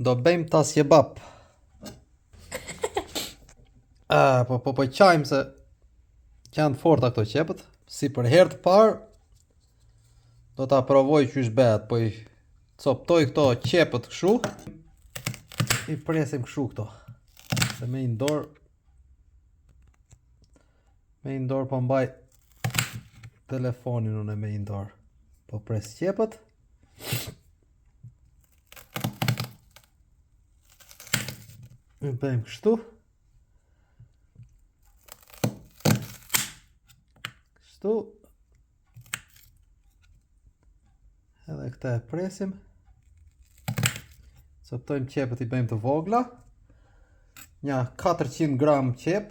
Do bëjmë tas kebab. Po qajmë se janë forta këto qepët. Si për herë të parë do ta provoj qysh bëhet, po I coptoj këto qepët kështu. I presim kështu këto. Se me një dorë po mbaj telefonin unë me një dorë. Po pres qepët. E bëjmë kështu. Kështu. Edhe këta e presim. Coptojmë qepët, I bëjmë të vogla. Nja 400 gram qep.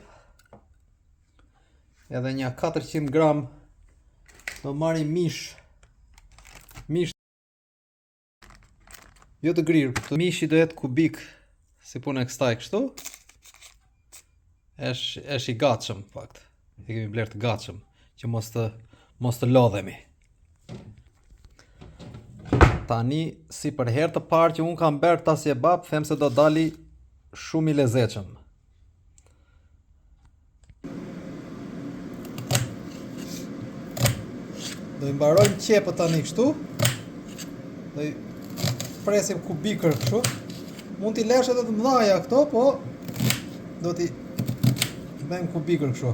Edhe nja 400 gram do marrim mish. Mish jo të grirë. Mishi do jetë kubik si punë e kësaj kështu. Esh I gatshëm fakt. I kemi bler të gatshëm që mos të lodhemi. Tani si për herë të parë që un kam bërë tas kebab, them se do dali shumë I lezetshëm. Do I mbarojmë qepët tani kështu. Do I presim kubikër kështu. Mund t'i lesh edhe të mëdhaja këto, po do t'i bëjmë kubikër kështu.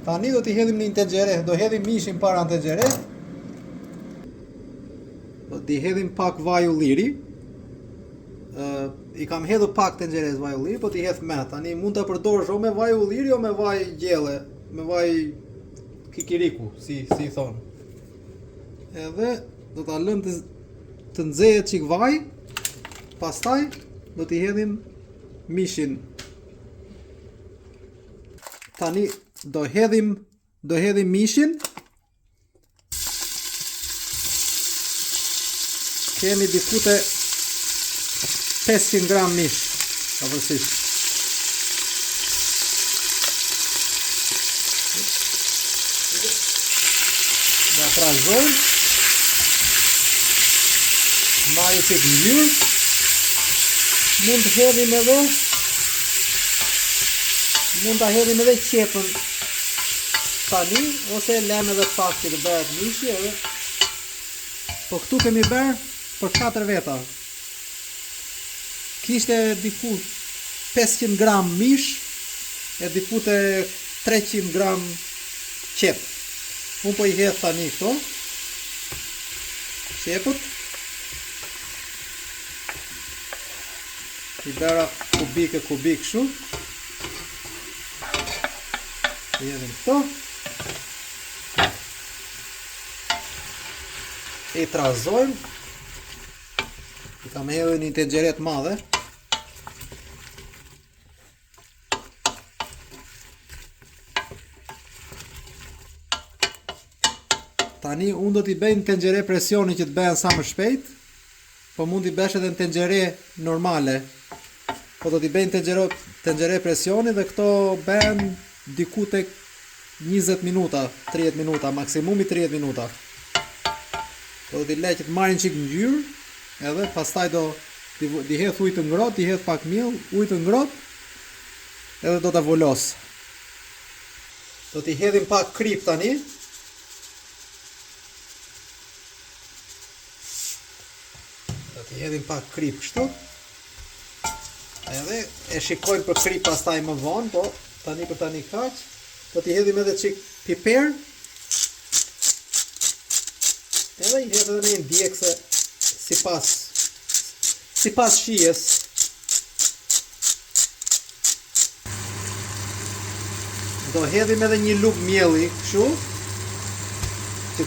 Tani do t'i hedhim në një tenxhere, do hedhim mishin para në tenxhere. Do t'i hedhim pak vaj ulliri. I kam hedhur pak tenxheres vaj ulliri, po t'i hedh me. Tani mund ta përdorësh o me vaj ulliri o me vaj gjelle, me vaj kikiriku, si I thon. Edhe do ta lëm të nxehet çik vaj. Pastaj do t'i hedhim mishin. Tani do hedhim mishin. Kemi dikute 500 gram mish. Avërsisht. Da trazojmë. Marri çik ngjyrë. Mund ta hedhim edhe qepën tani, ose lëm edhe pak që të bëhet mishi edhe. Po këtu kemi bërë për 4 veta. Kishte diku 500 gram mish e dikute 300 gram qep. Unë po I hedh tani këto qepët. I bëra kubik kështu. I hedhim këto. I trazojmë. I kam hedhur një tenxhere të madhe. Tani unë do t'i bëj në tenxhere presioni që të bëhen sa më shpejt, po mund t'i bësh edhe në tenxhere normale. Po do t'i bëj në tenxhere presioni dhe këto bëhen diku tek 20 minuta, 30 minuta, maksimumi 30 minuta. Po do t'i lej që të marrin çik ngjyrë, edhe pastaj do t'i hedh ujë të ngrohtë, t'i hedh pak miell, ujë të ngrohtë, edhe do ta volos. Do t'i hedhim pak krip tani. Do t'i hedhim pak krip kështu. Edhe e shikojmë për krip pastaj më vonë, po tani për tani kaq. Do t'i hedhim edhe çik piper. Edhe I hedh edhe në një djegse sipas shijes. Do hedhim edhe një lug mielli kështu, që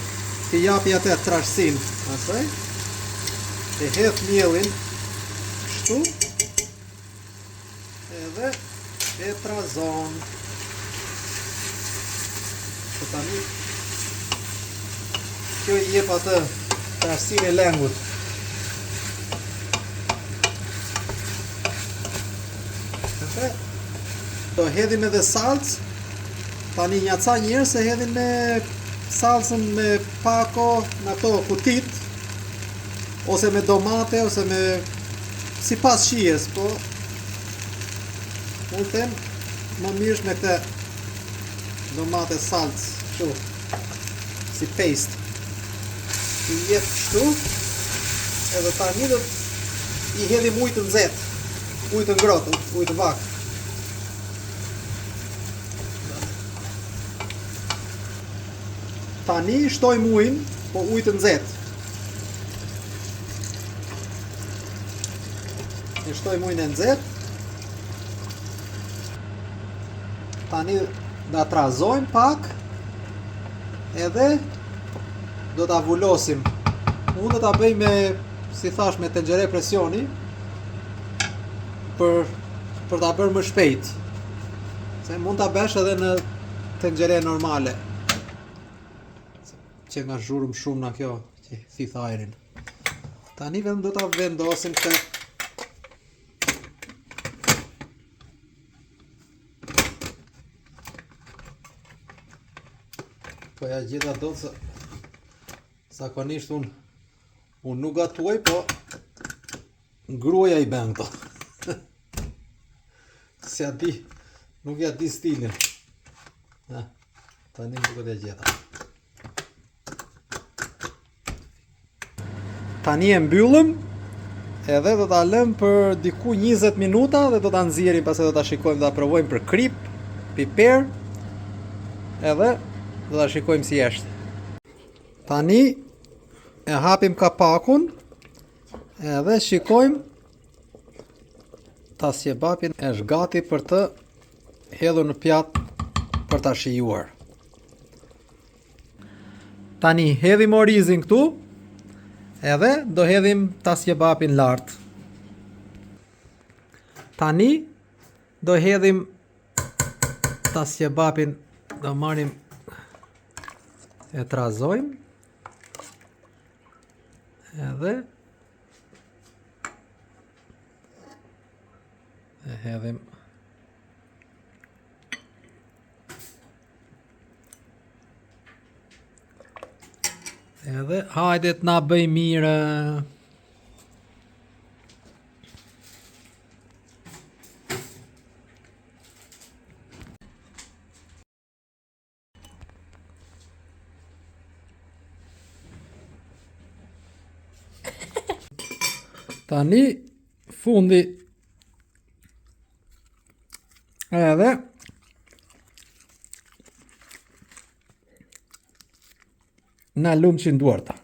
t'i japi atë trashësinë asaj. E hedh miellin kështu. Edhe e trazon. Po tani kjo I jep atë trashësinë e lengut. Do hedhim edhe salcë. Tani një ca njerëz se hedhin me salcën me pako në ato kutit, ose me domate, ose me si pas shijes, po unë them më mirësh me këtë domate salc, kështu, si paste. I jep kështu, edhe tani do i hedhim ujë të nxehtë, ujë të ngrohtë, ujë të vakë. Tani shtojmë ujin, po ujë të nxehtë. E shtojmë ujin e nxehtë. Tani da trazojmë pak, edhe do ta vullosim. Unë do ta bëj me, si thash, me tenxhere presioni, për ta bërë më shpejt. Se mund ta bësh edhe në tenxhere normale. Që nga zhurmë shumë nga kjo, që thith ajrin. Tani vetëm do ta vendosim këtë. Po ja gjitha do të zakonisht unë nuk gatuaj, po gruaja i bën këto. Se ja di, nuk ja di stilin. Tani nuk do të gjeta. Tani e mbyllëm, edhe do ta lëm për diku 20 minuta dhe do ta nxjerrim, pastaj do ta shikojmë, do ta provojmë për krip, piper, edhe do ta shikojmë si është. Tani e hapim kapakun, edhe shikojmë tasjebapin është gati për të hedhur në pjatë për ta shijuar. Tani hedhim orizin këtu, edhe do hedhim tasjebapin lart. Tani do hedhim tasjebapin, do marrim e trazojmë, edhe e hedhim edhe hajde të na bëj mirë. Tani fundi edhe na lumçin duarta.